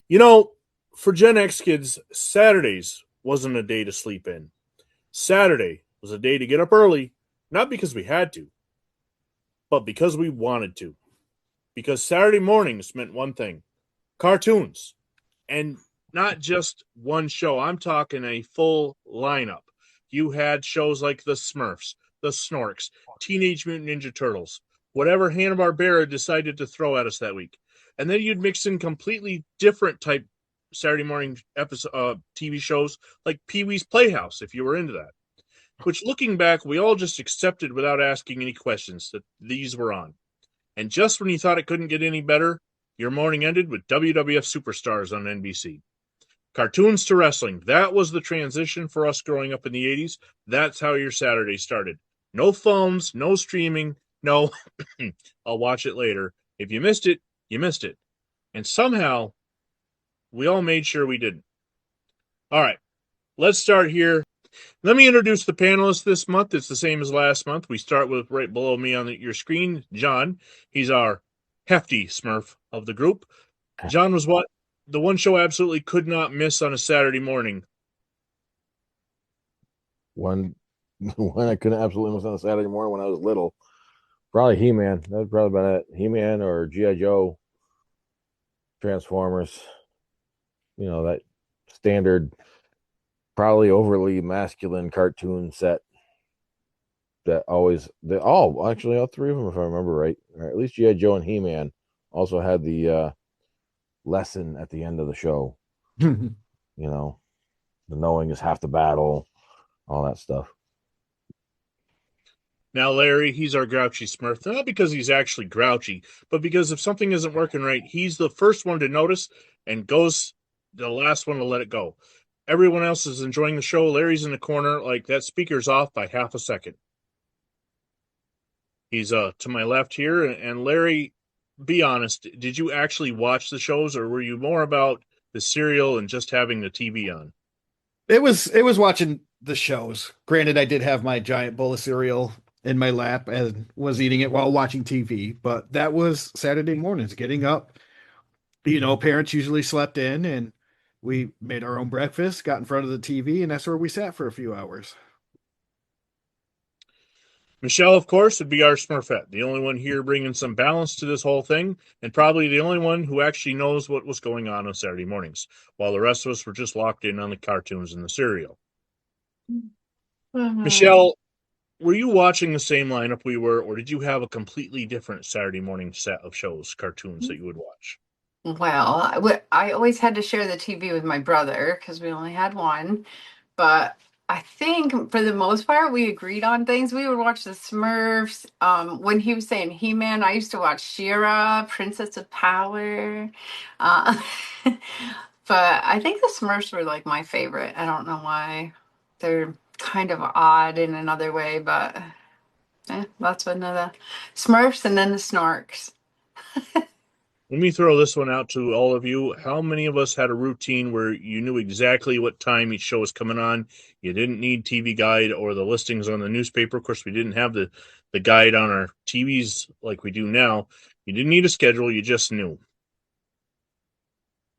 You know, for Gen X kids, Saturdays wasn't a day to sleep in. Saturday was a day to get up early, not because we had to, but because we wanted to. Because Saturday mornings meant one thing: cartoons. And not just one show. I'm talking a full lineup. You had shows like the Smurfs, the Snorks, Teenage Mutant Ninja Turtles, whatever Hanna-Barbera decided to throw at us that week. And then you'd mix in completely different type Saturday morning episode TV shows like Pee-wee's Playhouse, if you were into that. Which, looking back, we all just accepted without asking any questions that these were on. And just when you thought it couldn't get any better, your morning ended with WWF Superstars on NBC. Cartoons to wrestling. That was the transition for us growing up in the 80s. That's how your Saturday started. No phones, no streaming, no, I'll watch it later. If you missed it, you missed it. And somehow, we all made sure we didn't. All right, let's start here. Let me introduce the panelists this month. It's the same as last month. We start with right below me on your screen, John. He's our hefty Smurf of the group. John was what? The one show I absolutely could not miss on a Saturday morning. One I couldn't absolutely miss on a Saturday morning when I was little. Probably He-Man. That was probably about it. He-Man or G.I. Joe, Transformers. You know, that standard, probably overly masculine cartoon set that always, all three of them, if I remember right, or at least G.I. Joe and He-Man also had the lesson at the end of the show. You know, the knowing is half the battle, all that stuff. Now, Larry, he's our grouchy Smurf, not because he's actually grouchy, but because if something isn't working right, he's the first one to notice and goes the last one to let it go. Everyone else is enjoying the show. Larry's in the corner, like that speaker's off by half a second. He's to my left here. And Larry, be honest, did you actually watch the shows, or were you more about the cereal and just having the TV on? It was watching the shows. Granted, I did have my giant bowl of cereal in my lap and was eating it while watching TV, but that was Saturday mornings, getting up. You know, parents usually slept in and we made our own breakfast, got in front of the TV, and that's where we sat for a few hours. Michelle, of course, would be our Smurfette, the only one here bringing some balance to this whole thing, and probably the only one who actually knows what was going on Saturday mornings, while the rest of us were just locked in on the cartoons and the cereal. Mm-hmm. Michelle, were you watching the same lineup we were, or did you have a completely different Saturday morning set of shows, cartoons that you would watch? Well, I always had to share the TV with my brother because we only had one. But I think for the most part, we agreed on things. We would watch the Smurfs. When he was saying He-Man, I used to watch She-Ra, Princess of Power. Uh, but I think the Smurfs were like my favorite. I don't know why. They're kind of odd in another way, but that's one of the Smurfs and then the Snorks. Let me throw this one out to all of you. How many of us had a routine where you knew exactly what time each show was coming on? You didn't need TV Guide or the listings on the newspaper. Of course, we didn't have the guide on our TVs like we do now. You didn't need a schedule. You just knew.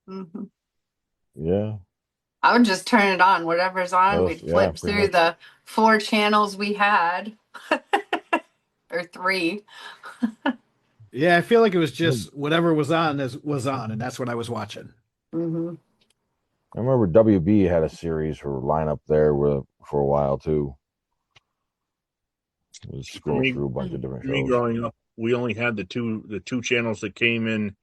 Mm-hmm. Yeah. I would just turn it on. Whatever's on, we'd flip through the 4 channels we had. Or 3. Yeah, I feel like it was just whatever was on, and that's what I was watching. Mm-hmm. I remember WB had a series for lineup there for a while too. Just scroll through a bunch of different shows. Me growing up, we only had the two channels that came in,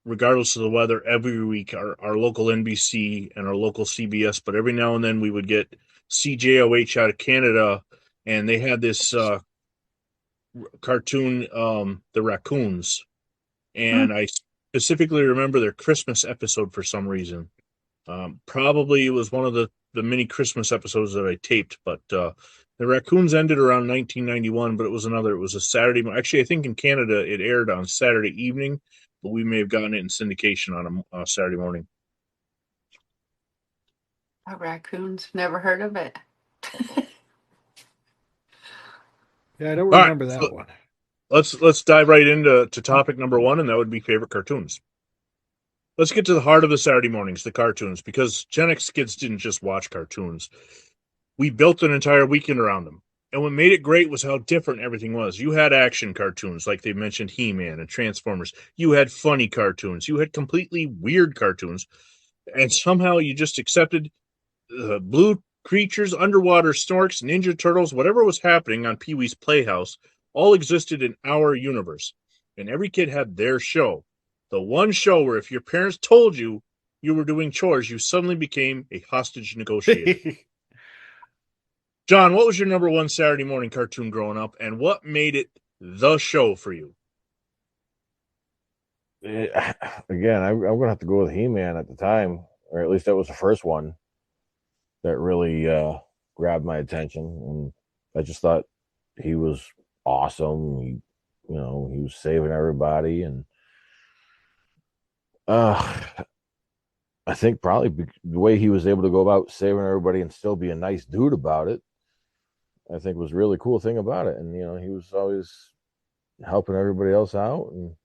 regardless of the weather, every week. Our local NBC and our local CBS, but every now and then we would get CJOH out of Canada, and they had this cartoon, The Raccoons, and I specifically remember their Christmas episode for some reason. Probably it was one of the the mini Christmas episodes that I taped, but the Raccoons ended around 1991, but it was a Saturday. Actually, I think in Canada it aired on Saturday evening, but we may have gotten it in syndication on a Saturday morning. Raccoons, never heard of it. Yeah, I don't All right, remember that so one. let's dive right into topic number one, and that would be favorite cartoons. Let's get to the heart of the Saturday mornings, the cartoons, because Gen X kids didn't just watch cartoons. We built an entire weekend around them. And what made it great was how different everything was. You had action cartoons, like they mentioned He-Man and Transformers. You had funny cartoons. You had completely weird cartoons. And somehow you just accepted blue creatures, underwater Snorks, Ninja Turtles, whatever was happening on Pee-wee's Playhouse, all existed in our universe. And every kid had their show. The one show where if your parents told you you were doing chores, you suddenly became a hostage negotiator. John, what was your number one Saturday morning cartoon growing up, and what made it the show for you? Again, I'm going to have to go with He-Man at the time, or at least that was the first one that really grabbed my attention. And I just thought he was awesome. He was saving everybody. And I think probably the way he was able to go about saving everybody and still be a nice dude about it, I think was a really cool thing about it. And, he was always helping everybody else out. And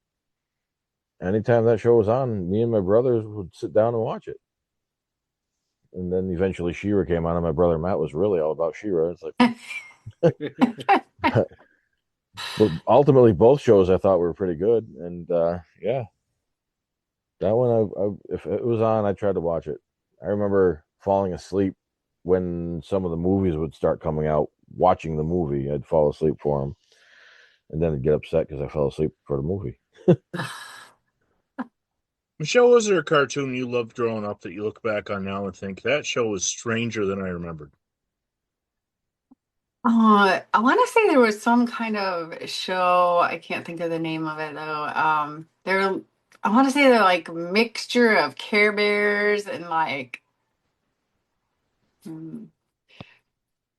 anytime that show was on, me and my brothers would sit down and watch it. And then eventually She-Ra came on, and my brother Matt was really all about She-Ra. It's like, but ultimately both shows I thought were pretty good. And yeah, that one, if it was on, I tried to watch it. I remember falling asleep when some of the movies would start coming out. Watching the movie, I'd fall asleep for them, and then I'd get upset because I fell asleep for the movie. Michelle, was there a cartoon you loved growing up that you look back on now and think that show was stranger than I remembered? I want to say there was some kind of show. I can't think of the name of it though. I want to say they're like a mixture of Care Bears and like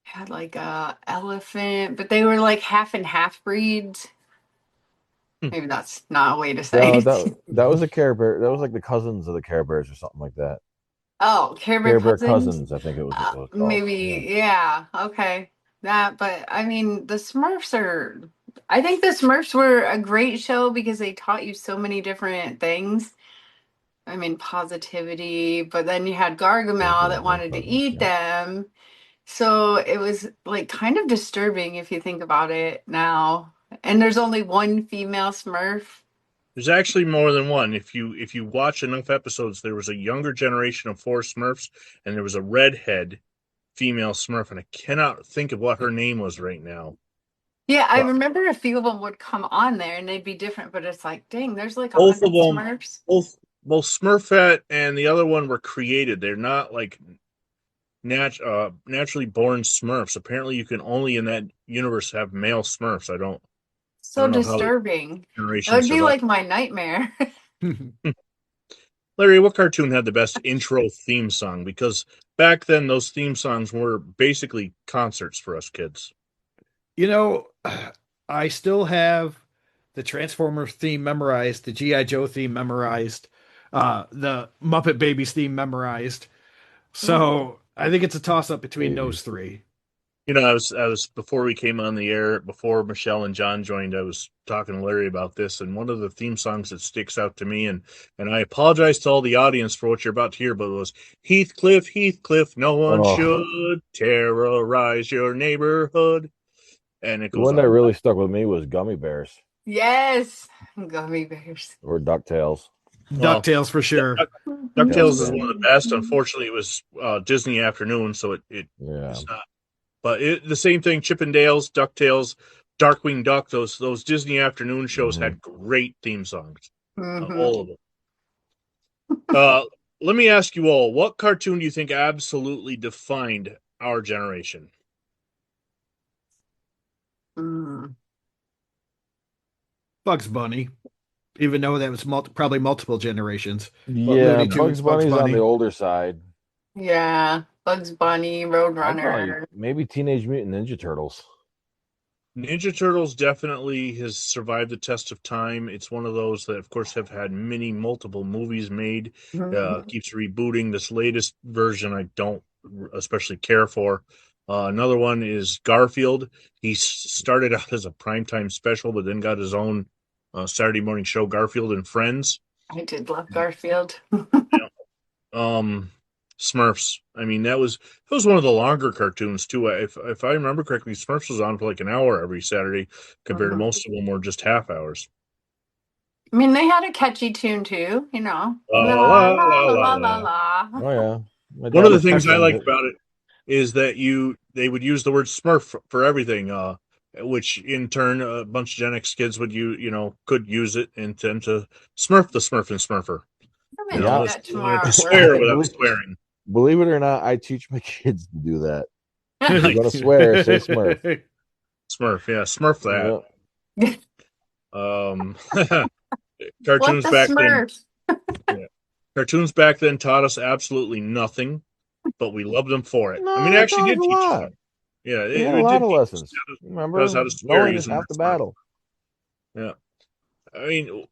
had like a elephant, but they were like half and half breeds. Maybe that's not a way to say No, it. that was a Care Bear. That was like the cousins of the Care Bears or something like that. Oh, Care Bear Care Bear Cousins. Cousins, I think it was called. Maybe, yeah, okay. That, but I mean, I think the Smurfs were a great show because they taught you so many different things. I mean, positivity, but then you had Gargamel that wanted to eat them. So it was like kind of disturbing if you think about it now. And there's only one female Smurf. There's actually more than one. If you watch enough episodes, there was a younger generation of 4 Smurfs, and there was a redhead female Smurf, and I cannot think of what her name was right now. Yeah, I But remember a few of them would come on there and they'd be different, but it's like, dang, there's like both of 100 them, Smurfs. both Smurfette and the other one were created. They're not like naturally born Smurfs. Apparently, you can only in that universe have male Smurfs. I don't So know how the disturbing. That generation would be survived. like my nightmare. Larry, what cartoon had the best intro theme song? Because back then, those theme songs were basically concerts for us kids. I still have the Transformers theme memorized, the G.I. Joe theme memorized, the Muppet Babies theme memorized. So I think it's a toss up between those three. I was before we came on the air, before Michelle and John joined, I was talking to Larry about this, and one of the theme songs that sticks out to me, and I apologize to all the audience for what you're about to hear, but it was Heathcliff, Heathcliff, no one should terrorize your neighborhood. And it The goes one that on. really stuck with me was Gummy Bears Yes, gummy bears. or DuckTales. Well, DuckTales for sure. DuckTales is Yeah. one of the best. Unfortunately, it was Disney Afternoon, so it's not. But the same thing, Chippendales, DuckTales, Darkwing Duck, those Disney Afternoon shows had great theme songs. All of them. Let me ask you all, what cartoon do you think absolutely defined our generation? Bugs Bunny, even though that was probably multiple generations. Yeah, Looney Bugs Tunes, Bugs Bunny's on Bunny. the older side. Yeah. Bugs Bunny, I'd Roadrunner. maybe Teenage Mutant Ninja Turtles. Ninja Turtles definitely has survived the test of time. It's one of those that, of course, have had multiple movies made. Keeps rebooting. This latest version, I don't especially care for. Another one is Garfield. He started out as a primetime special, but then got his own Saturday morning show, Garfield and Friends. I did love Garfield. Smurfs. I mean, that was one of the longer cartoons too. If I remember correctly, Smurfs was on for like an hour every Saturday, compared to most of them were just half hours. I mean, they had a catchy tune too, you know. La La la la la la la la la la. la. Oh yeah. My One dad of the was things I texting like it. about it is that they would use the word Smurf for everything, which in turn a bunch of Gen X kids could use it and tend to Smurf the Smurf and Smurfer. I'm You gonna know, do let's that tomorrow to at swear work. without swearing. Believe it or not, I teach my kids to do that. If you're Nice. gonna swear, say Smurf. Smurf, yeah, Smurf that. Yep. What Cartoons the back then. Smurfs? Yeah. Cartoons back then taught us absolutely nothing, but we loved them for it. No, I mean, it it actually taught us did a teach us lot. something. Yeah, We had a it lot did of teach lessons. us Remember, how to swear knowing is using half that the Smurf. battle. Yeah, I mean,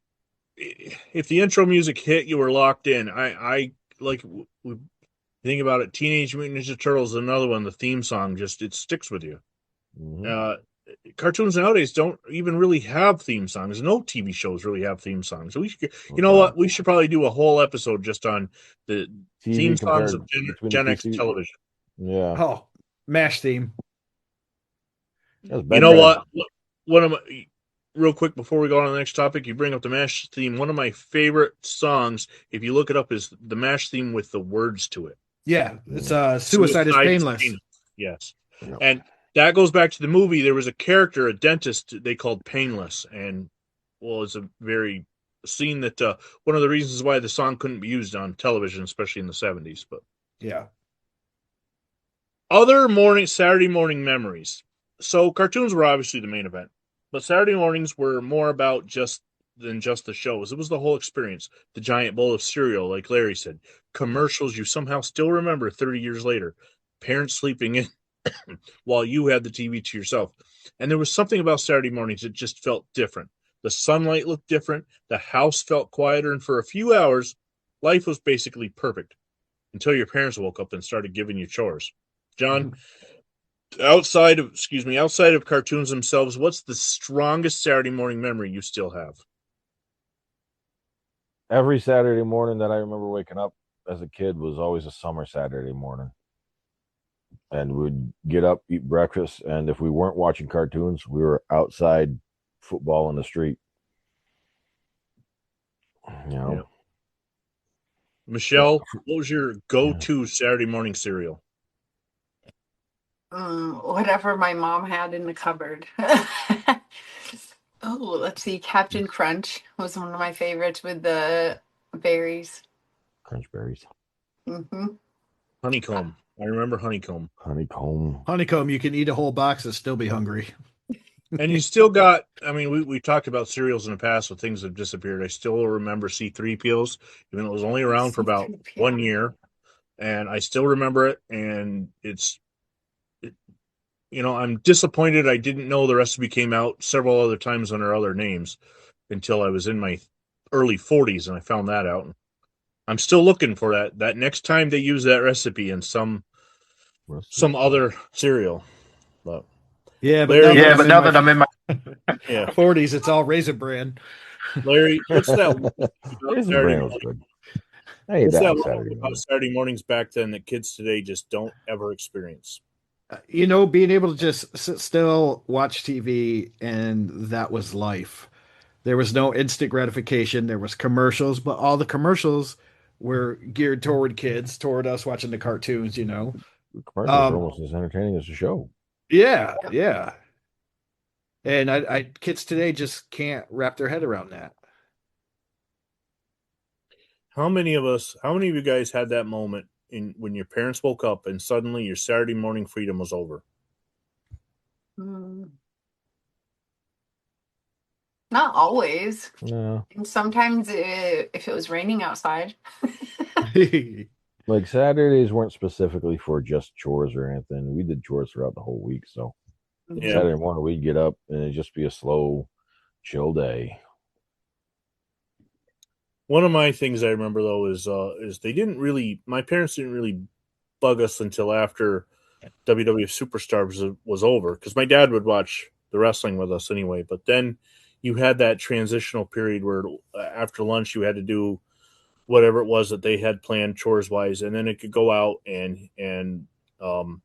if the intro music hit, you were locked in. I like think about it. Teenage Mutant Ninja Turtles is another one. The theme song it sticks with you. Mm-hmm. Cartoons nowadays don't even really have theme songs. No TV shows really have theme songs. So you know what? We should probably do a whole episode just on the theme TV songs compared of between Gen the X two. television. Yeah. Oh, MASH theme. That's You know bedtime. what? One of my real quick before we go on to the next topic, you bring up the MASH theme. One of my favorite songs, if you look it up, is the MASH theme with the words to it. Yeah, it's Suicide is painless. Yes. Yep. And that goes back to the movie. There was a character, a dentist, they called Painless. And, well, it's a very scene that one of the reasons why the song couldn't be used on television, especially in the 70s. But Yeah. other Saturday morning memories. So cartoons were obviously the main event, but Saturday mornings were more about than just the shows. It was the whole experience. The giant bowl of cereal, like Larry said, commercials you somehow still remember 30 years later, parents sleeping in while you had the TV to yourself. And there was something about Saturday mornings that just felt different. The sunlight looked different. The house felt quieter. And for a few hours, life was basically perfect until your parents woke up and started giving you chores. John, outside of cartoons themselves, what's the strongest Saturday morning memory you still have? Every Saturday morning that I remember waking up as a kid was always a summer Saturday morning. And we'd get up, eat breakfast, and if we weren't watching cartoons, we were outside football in the street. You know. Yeah. Michelle, what was your go-to Saturday morning cereal? Whatever my mom had in the cupboard. Oh, let's see. Captain Crunch was one of my favorites with the berries. Crunch berries. Mm-hmm. Honeycomb. I remember honeycomb. Honeycomb, you can eat a whole box and still be hungry. And you still got, I mean, we talked about cereals in the past when things have disappeared. I still remember C3POs, even though it was only around for about 1 year. And I still remember it. And I'm disappointed I didn't know the recipe came out several other times under other names until I was in my early 40s and I found that out. I'm still looking for that next time they use that recipe in some other cereal. But Yeah, but Larry, now that I'm in my yeah. 40s, it's all Raisin Bran. Larry, what's that? Raisin Bran was good. What's that about Saturday mornings back then that kids today just don't ever experience? Being able to just sit still, watch TV, and that was life. There was no instant gratification. There was commercials, but all the commercials were geared toward kids, toward us watching the cartoons, The commercials are almost as entertaining as the show. Yeah, yeah. And kids today just can't wrap their head around that. How many of you guys had that moment when your parents woke up and suddenly your Saturday morning freedom was over? Not always. No. And sometimes if it was raining outside. Like Saturdays weren't specifically for just chores or anything. We did chores throughout the whole week. So Yeah. Saturday morning we'd get up and it'd just be a slow, chill day. One of my things I remember though is my parents didn't really bug us until after WWF Superstars was over, because my dad would watch the wrestling with us anyway. But then you had that transitional period where after lunch you had to do whatever it was that they had planned chores wise, and then it could go out and um,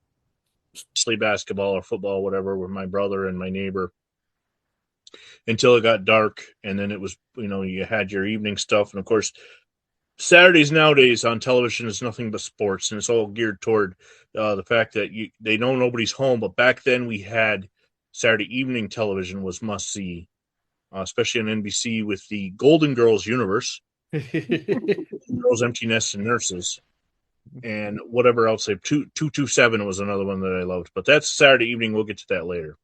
play basketball or football, or whatever, with my brother and my neighbor until it got dark, and then it was, you had your evening stuff, and of course Saturdays nowadays on television is nothing but sports, and it's all geared toward the fact that they know nobody's home. But back then we had Saturday evening television was must see, especially on NBC with the Golden Girls universe, Girls, Empty Nests, and Nurses, and whatever else. 227 was another one that I loved. But that's Saturday evening. We'll get to that later.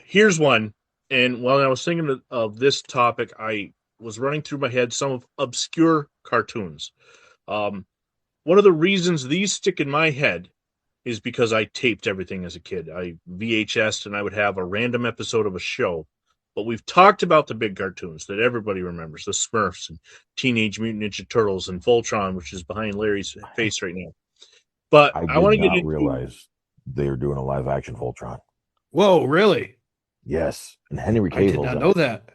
Here's one, and while I was thinking of this topic, I was running through my head some of obscure cartoons. One of the reasons these stick in my head is because I taped everything as a kid. I VHS'd, and I would have a random episode of a show. But we've talked about the big cartoons that everybody remembers, the Smurfs and Teenage Mutant Ninja Turtles and Voltron, which is behind Larry's face right now. But I I want did to get not into realize they were doing a live action Voltron. Whoa, really? Yes, and Henry I did Cavill's not in know it. that.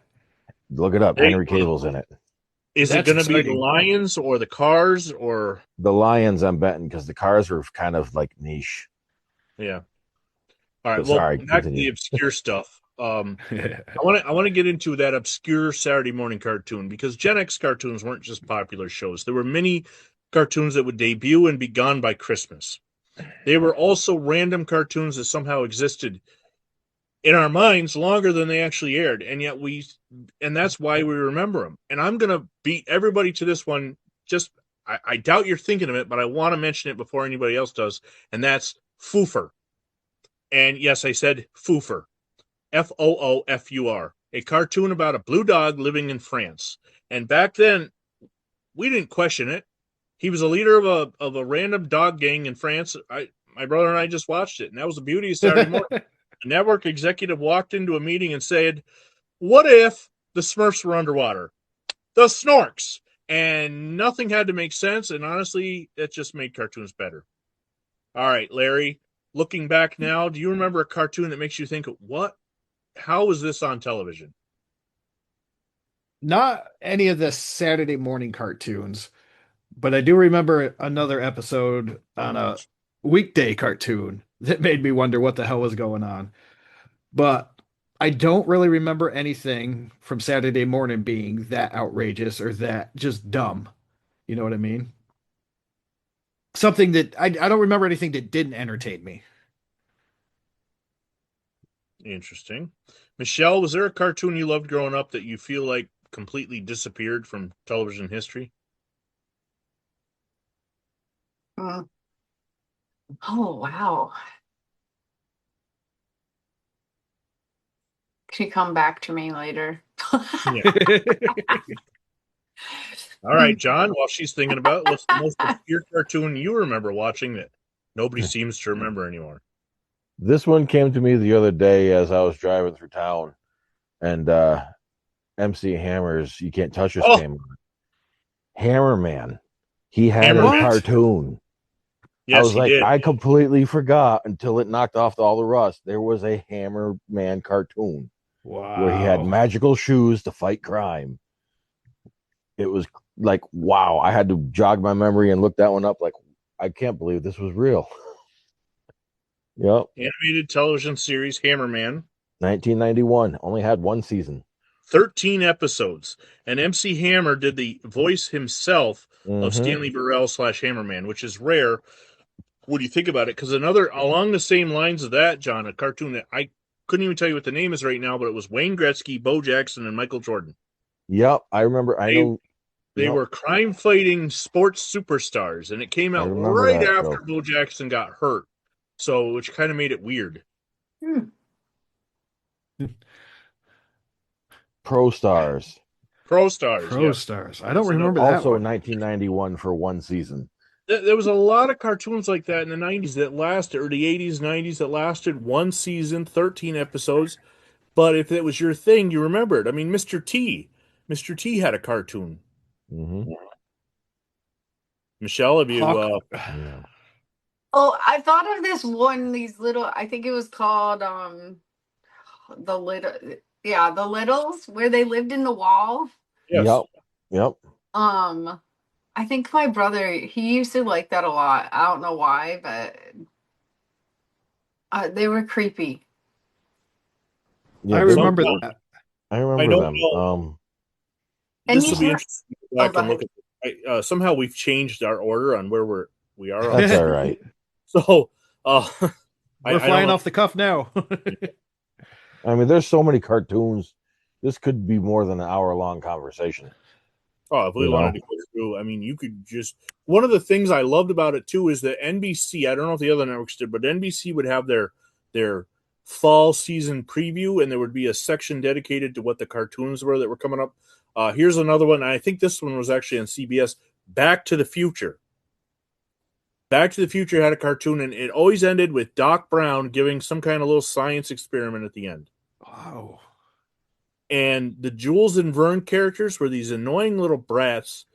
Look it up. Hey, Henry Cavill's in it. Is it That's going to be the exciting. Lions or the Cars or The Lions, I'm betting, because the Cars are kind of like niche. yeah? All right. But Well, sorry, back to the continue. obscure stuff. I want to get into that obscure Saturday morning cartoon, because Gen X cartoons weren't just popular shows. There were many cartoons that would debut and be gone by Christmas. They were also random cartoons that somehow existed in our minds longer than they actually aired, and yet and that's why we remember them. And I'm gonna beat everybody to this one. I doubt you're thinking of it, but I want to mention it before anybody else does, and that's Foofer. And yes, I said Foofer. Foofur, a cartoon about a blue dog living in France. And back then, we didn't question it. He was a leader of a random dog gang in France. My brother and I just watched it, and that was the beauty of Saturday morning. A network executive walked into a meeting and said, "What if the Smurfs were underwater? The Snorks." And nothing had to make sense, and honestly, it just made cartoons better. All right, Larry, looking back now, do you remember a cartoon that makes you think, what? How was this on television? Not any of the Saturday morning cartoons, but I do remember another episode on a weekday cartoon that made me wonder what the hell was going on. But I don't really remember anything from Saturday morning being that outrageous or that just dumb. You know what I mean? Something that I don't remember anything that didn't entertain me. Interesting. Michelle, was there a cartoon you loved growing up that you feel like completely disappeared from television history? Mm. Oh, wow. Can you come back to me later? Yeah. All right, John, while she's thinking about it, what's the most obscure cartoon you remember watching that nobody seems to remember anymore? This one came to me the other day as I was driving through town, and MC Hammer's "You Can't Touch Us" came on. Hammerman, he had Hammerman. a cartoon. Yes, I was he like, did. I completely forgot until it knocked off all the rust. There was a Hammerman cartoon where he had Wow. magical shoes to fight crime. It was like, wow. I had to jog my memory and look that one up. Like, I can't believe this was real. Yep. Animated television series Hammerman, 1991. Only had one season. 13 episodes. And MC Hammer did the voice himself of Stanley Burrell / Hammerman, which is rare when you think about it. Because another, along the same lines of that, John, a cartoon that I couldn't even tell you what the name is right now, but it was Wayne Gretzky, Bo Jackson, and Michael Jordan. Yep. I remember. They were crime-fighting sports superstars, and it came out right after Bo Jackson got hurt, so which kind of made it weird. Pro Stars. Pro Stars. Pro Yeah. Stars. I don't So, remember that Also one. 1991 for one season. There was a lot of cartoons like that in the 90s that lasted, or the 80s, 90s that lasted one season, 13 episodes. But if it was your thing, you remembered. I mean, Mr. T. Mr. T had a cartoon. Mm-hmm. Michelle, have you... Hawk. Yeah. Oh, I thought of this one, these little, I think it was called the little, yeah, the Littles, where they lived in the wall. Yes. Yep. I think my brother, he used to like that a lot. I don't know why, but they were creepy. Yeah, I they remember were- that. I remember I don't them. know. And This you will be should- interesting to go back go and look at. Somehow we've changed our order on where we are. On That's all right. So, We're I don't flying know. off the cuff now. I mean, there's so many cartoons. This could be more than an hour-long conversation. Oh, if we You wanted know? to go through, I mean, you could just. One of the things I loved about it too is that NBC. I don't know if the other networks did, but NBC would have their fall season preview, and there would be a section dedicated to what the cartoons were that were coming up. Here's another one. I think this one was actually on CBS. Back to the Future. Back to the Future had a cartoon, and it always ended with Doc Brown giving some kind of little science experiment at the end. Wow. And the Jules and Vern characters were these annoying little brats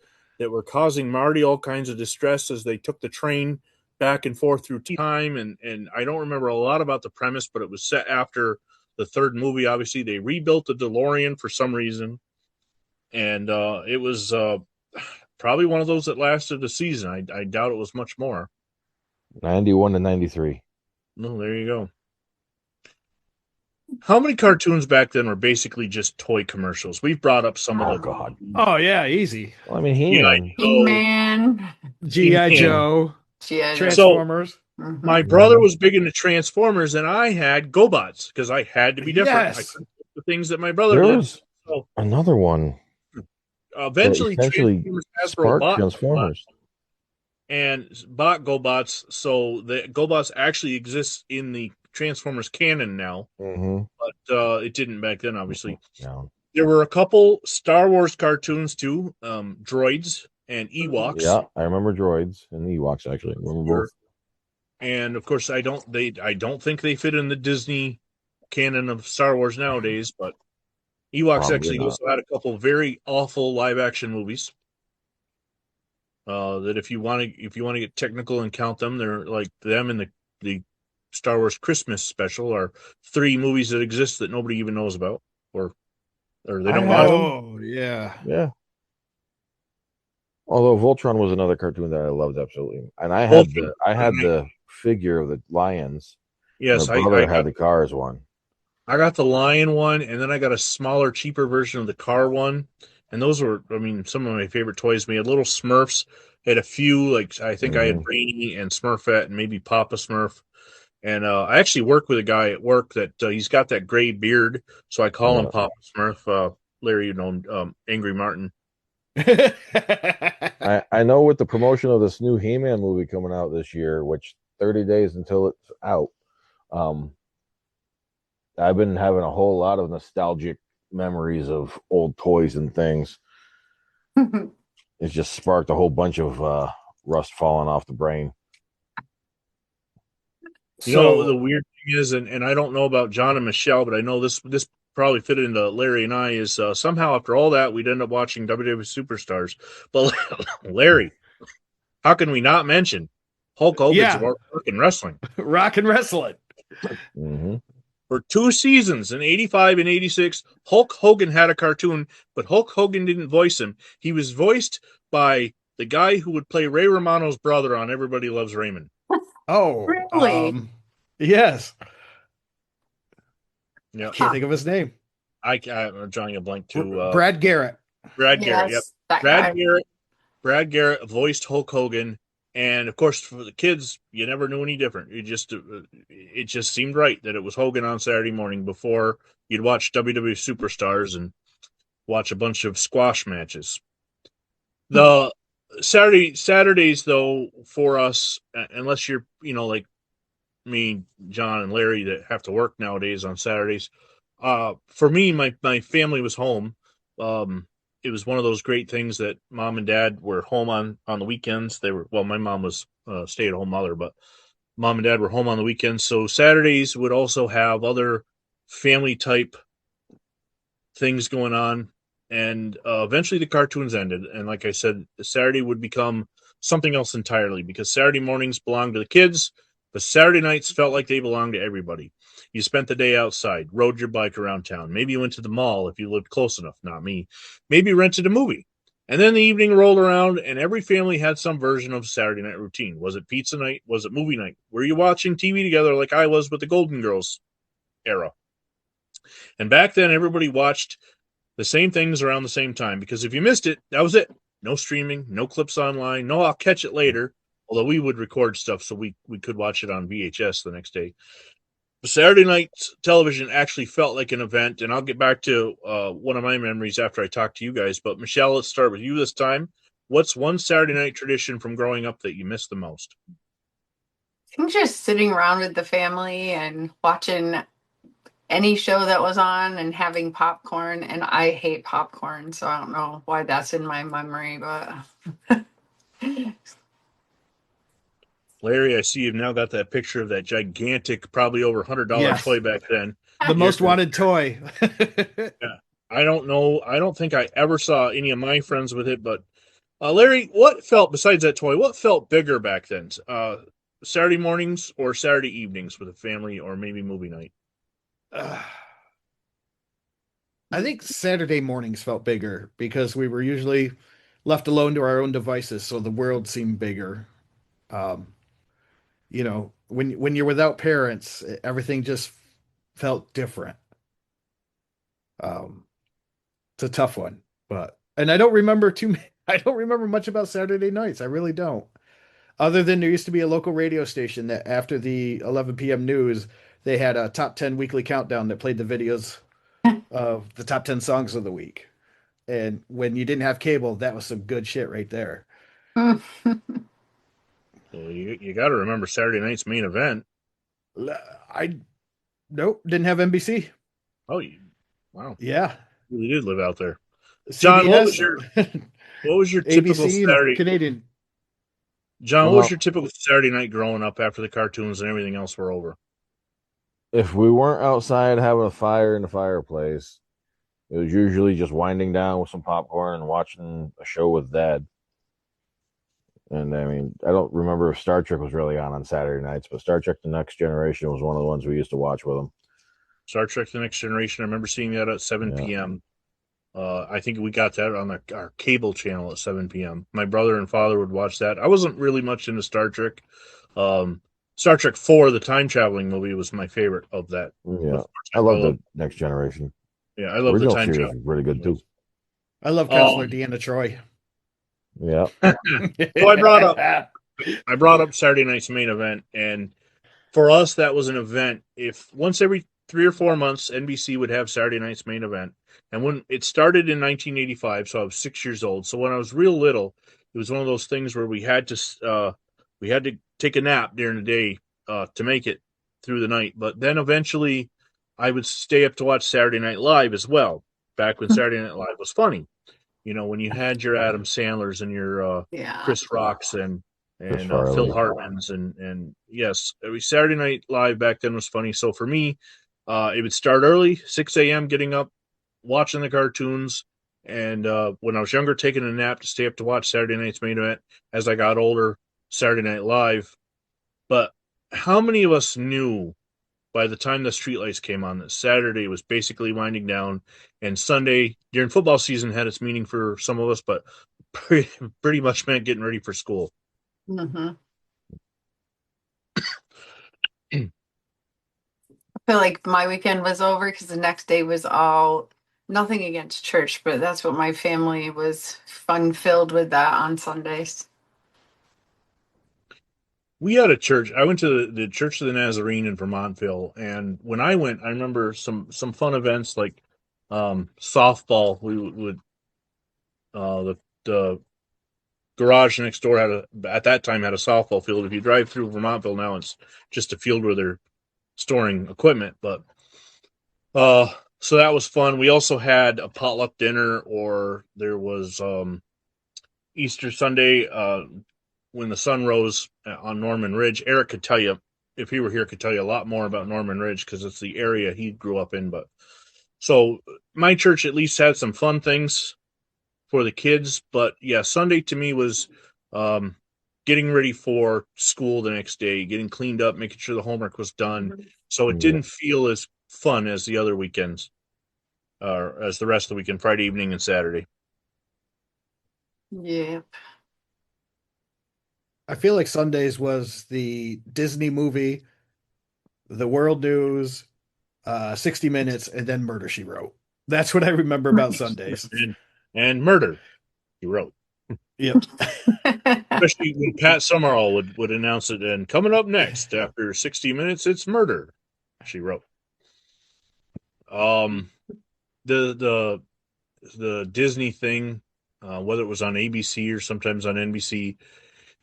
that were causing Marty all kinds of distress as they took the train back and forth through time. And I don't remember a lot about the premise, but it was set after the third movie. Obviously, they rebuilt the DeLorean for some reason. And it was probably one of those that lasted a season. I doubt it was much more. 91 to 93. No, there you go. How many cartoons back then were basically just toy commercials? We've brought up some Oh, of the... God. Oh yeah, easy. Well, I mean, He-Man. He-Man. G.I. Joe, G.I. Joe. Transformers. Mhm. My brother was big into Transformers, and I had GoBots because I had to be different. Yes. I couldn't do the things that my brother There did. was So another one eventually, that essentially Transformers Hasbro sparked bought Transformers. and bought GoBots, so the GoBots actually exists in the Transformers canon now, Mm-hmm. but it didn't back then, obviously. No. There were a couple Star Wars cartoons too, droids and Ewoks. Yeah, I remember droids and Ewoks, actually. I remember both. And of course, I don't think they fit in the Disney canon of Star Wars nowadays, but Ewoks Probably actually not. also had a couple very awful live action movies. That if you want to get technical and count them, they're like them and the Star Wars Christmas special are three movies that exist that nobody even knows about, or they don't watch them. Oh yeah. Yeah. Although Voltron was another cartoon that I loved absolutely, and I had Voltron. the figure of the lions. Yes, My brother had the Cars one. I got the Lion one, and then I got a smaller, cheaper version of the car one. And those were, I mean, some of my favorite toys. We had little Smurfs. Had a few, like I think I had Brainy and Smurfette and maybe Papa Smurf. And I actually work with a guy at work that he's got that gray beard, so I call him Papa Smurf. Larry, you know, Angry Martin. I know with the promotion of this new He-Man movie coming out this year, which 30 days until it's out, I've been having a whole lot of nostalgic memories of old toys and things. It's just sparked a whole bunch of rust falling off the brain. You know, the weird thing is, and I don't know about John and Michelle, but I know this probably fit into Larry and I, is somehow after all that, we'd end up watching WWE Superstars. But Larry, how can we not mention Hulk Hogan's Rock and Wrestling? Rock and Wrestling. Mm-hmm. For 2 seasons, in 85 and 86, Hulk Hogan had a cartoon, but Hulk Hogan didn't voice him. He was voiced by the guy who would play Ray Romano's brother on Everybody Loves Raymond. Oh, really? Yes. Yeah, Can't think of his name. I'm drawing a blank too. Brad Garrett. Brad Garrett. Yep. That guy. Brad Garrett voiced Hulk Hogan, and of course for the kids, you never knew any different. It just seemed right that it was Hogan on Saturday morning before you'd watch WWE Superstars and watch a bunch of squash matches. The Saturdays though for us, unless you're like me, John, and Larry that have to work nowadays on Saturdays. For me, my family was home. it was one of those great things that mom and dad were home on the weekends. My mom was a stay-at-home mother, but mom and dad were home on the weekends. So Saturdays would also have other family type things going on. And eventually the cartoons ended. And like I said, Saturday would become something else entirely because Saturday mornings belonged to the kids, but Saturday nights felt like they belonged to everybody. You spent the day outside, rode your bike around town. Maybe you went to the mall if you lived close enough, not me. Maybe rented a movie. And then the evening rolled around and every family had some version of Saturday night routine. Was it pizza night? Was it movie night? Were you watching TV together like I was with the Golden Girls era? And back then, everybody watched the same things around the same time because if you missed it, that was it. No streaming, no clips online, no I'll catch it later, although we would record stuff so we could watch it on VHS the next day. But Saturday night television actually felt like an event, and I'll get back to one of my memories after I talk to you guys. But Michelle, let's start with you this time. What's one Saturday night tradition from growing up that you miss the most? I think just sitting around with the family and watching any show that was on and having popcorn. And I hate popcorn, so I don't know why that's in my memory, but Larry, I see you've now got that picture of that gigantic, probably over $100 Yes. toy back then. The most wanted toy. Yeah. I don't know. I don't think I ever saw any of my friends with it, but Larry, what felt, besides that toy, what felt bigger back then? Saturday mornings or Saturday evenings with a family or maybe movie night? I think Saturday mornings felt bigger because we were usually left alone to our own devices, so the world seemed bigger. You know, when you're without parents, everything just felt different. It's a tough one, and I don't remember I don't remember much about Saturday nights. I really don't. Other than there used to be a local radio station that after the 11 p.m. news, they had a top 10 weekly countdown that played the videos of the top 10 songs of the week. And when you didn't have cable, that was some good shit right there. Well, you got to remember Saturday night's main event. Nope, didn't have NBC. Oh, wow. Yeah. You really did live out there. CBS, John, what was your typical ABC, Saturday? Canadian. John, what was your typical Saturday night growing up after the cartoons and everything else were over? If we weren't outside having a fire in the fireplace, it was usually just winding down with some popcorn and watching a show with Dad. And I mean, I don't remember if Star Trek was really on Saturday nights, but Star Trek: The Next Generation was one of the ones we used to watch with them. Star Trek: The Next Generation. I remember seeing that at 7 p.m. I think we got that on our cable channel at 7 p.m. My brother and father would watch that. I wasn't really much into Star Trek. Star Trek 4, the time traveling movie, was my favorite of that. Yeah, I love The Next Generation. Yeah, I love the time traveling. Really good too. I love Counselor Deanna Troy. Yeah. So I brought up Saturday night's main event, and for us, that was an event. If once every 3 or 4 months, NBC would have Saturday night's main event, and when it started in 1985, so I was 6 years old. So when I was real little, it was one of those things where we had to take a nap during the day to make it through the night. But then eventually, I would stay up to watch Saturday Night Live as well. Back when Saturday Night Live was funny. You know, when you had your Adam Sandlers and your Chris Rocks and Phil Hartmans and yes, every Saturday Night Live back then was funny. So for me, it would start early, 6 a.m., getting up, watching the cartoons, and when I was younger, taking a nap to stay up to watch Saturday night's main event. As I got older, Saturday Night Live. But how many of us knew by the time the streetlights came on that Saturday was basically winding down, and Sunday during football season had its meaning for some of us, but pretty much meant getting ready for school. Mm-hmm. I feel like my weekend was over because the next day was all nothing against church, but that's what my family was fun-filled with that on Sundays. We had a church. I went to the Church of the Nazarene in Vermontville, and when I went, I remember some fun events like softball. We would the garage next door at that time had a softball field. If you drive through Vermontville now, it's just a field where they're storing equipment. But So that was fun. We also had a potluck dinner, or there was Easter Sunday when the sun rose on Norman Ridge. Eric could tell you, if he were here, could tell you a lot more about Norman Ridge because it's the area he grew up in. But so my church at least had some fun things for the kids. But yeah, Sunday to me was getting ready for school the next day, getting cleaned up, making sure the homework was done. So it didn't feel as fun as the other weekends, or as the rest of the weekend, Friday evening and Saturday. Yeah. I feel like Sundays was the Disney movie, the world news, 60 Minutes, and then Murder, She Wrote. That's what I remember about Sundays. And murder, he wrote. Yep. Especially when Pat Summerall would announce it, and coming up next after 60 Minutes, it's Murder, she wrote. The Disney thing, whether it was on ABC or sometimes on NBC,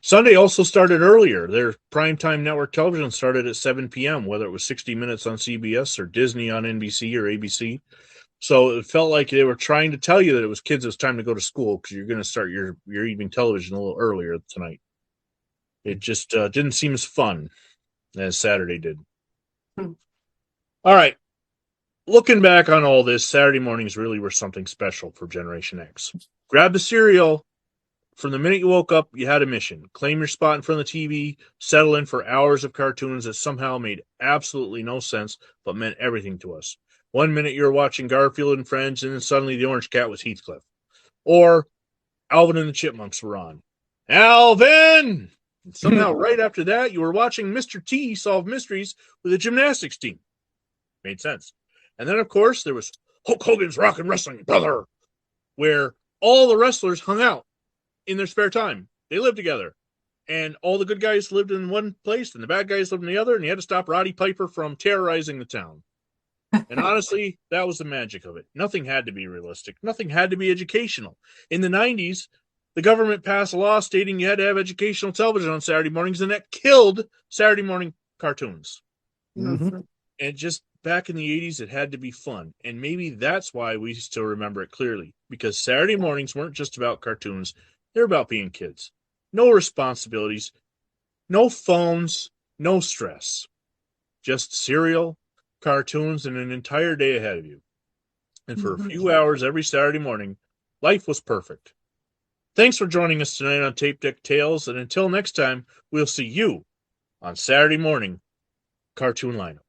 Sunday also started earlier. Their primetime network television started at 7 p.m., whether it was 60 Minutes on CBS or Disney on NBC or ABC. So it felt like they were trying to tell you that it was kids, it's time to go to school because you're going to start your evening television a little earlier tonight. It just didn't seem as fun as Saturday did. All right. Looking back on all this, Saturday mornings really were something special for Generation X. Grab the cereal. From the minute you woke up, you had a mission. Claim your spot in front of the TV, settle in for hours of cartoons that somehow made absolutely no sense, but meant everything to us. 1 minute you were watching Garfield and Friends, and then suddenly the Orange Cat was Heathcliff. Or Alvin and the Chipmunks were on. Alvin! And somehow right after that, you were watching Mr. T solve mysteries with a gymnastics team. Made sense. And then, of course, there was Hulk Hogan's Rock and Wrestling Brother, where all the wrestlers hung out in their spare time. They lived together. And all the good guys lived in one place, and the bad guys lived in the other, and you had to stop Roddy Piper from terrorizing the town. And honestly, that was the magic of it. Nothing had to be realistic. Nothing had to be educational. In the 90s, the government passed a law stating you had to have educational television on Saturday mornings, and that killed Saturday morning cartoons. Mm-hmm. And just back in the 80s, it had to be fun. And maybe that's why we still remember it clearly. Because Saturday mornings weren't just about cartoons. They're about being kids. No responsibilities. No phones. No stress. Just cereal, cartoons, and an entire day ahead of you. And for a few hours every Saturday morning, life was perfect. Thanks for joining us tonight on Tape Deck Tales, and until next time, we'll see you on Saturday morning Cartoon Lineup.